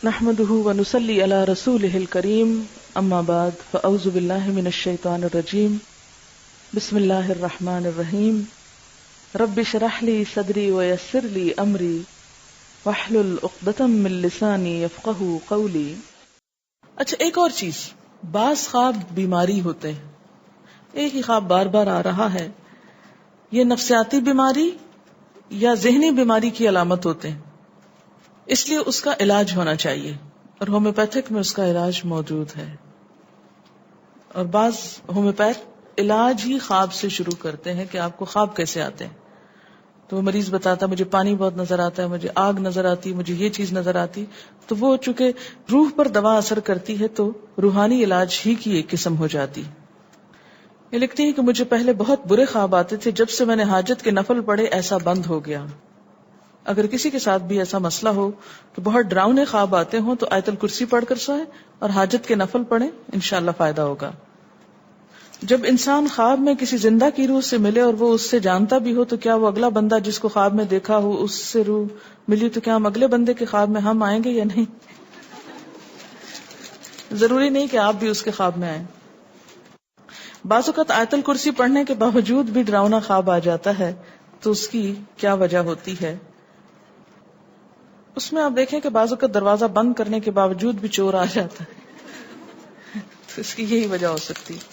نحمده ونصلي على رسوله الكريم اما بعد فاعوذ بالله من الشيطان الرجيم بسم الله الرحمن الرحيم رب اشرح لي صدري ويسر لي امري واحلل عقدة من لساني يفقهوا قولي. اچھا ایک اور چیز، بعض خواب بیماری ہوتے ہیں، ایک ہی خواب بار بار آ رہا ہے، یہ نفسیاتی بیماری یا ذہنی بیماری کی علامت ہوتے ہیں، اس لیے اس کا علاج ہونا چاہیے، اور ہومیوپیتھک میں اس کا علاج موجود ہے. اور بعض ہومیوپیتھ علاج ہی خواب سے شروع کرتے ہیں کہ آپ کو خواب کیسے آتے ہیں. تو وہ مریض بتاتا مجھے پانی بہت نظر آتا ہے، مجھے آگ نظر آتی، مجھے یہ چیز نظر آتی، تو وہ چونکہ روح پر دوا اثر کرتی ہے تو روحانی علاج ہی کی ایک قسم ہو جاتی. یہ لکھتی ہے کہ مجھے پہلے بہت برے خواب آتے تھے، جب سے میں نے حاجت کے نفل پڑھے ایسا بند ہو گیا. اگر کسی کے ساتھ بھی ایسا مسئلہ ہو کہ بہت ڈراؤنے خواب آتے ہوں تو آیت الکرسی پڑھ کر سوئے اور حاجت کے نفل پڑھیں، انشاءاللہ فائدہ ہوگا. جب انسان خواب میں کسی زندہ کی روح سے ملے اور وہ اس سے جانتا بھی ہو، تو کیا وہ اگلا بندہ جس کو خواب میں دیکھا ہو اس سے روح ملی تو کیا ہم اگلے بندے کے خواب میں ہم آئیں گے یا نہیں؟ ضروری نہیں کہ آپ بھی اس کے خواب میں آئیں. بعض اوقات آیت الکرسی پڑھنے کے باوجود بھی ڈراؤنا خواب آ جاتا ہے، تو اس کی کیا وجہ ہوتی ہے؟ اس میں آپ دیکھیں کہ بعض اوقات دروازہ بند کرنے کے باوجود بھی چور آ جاتا ہے، تو اس کی یہی وجہ ہو سکتی ہے.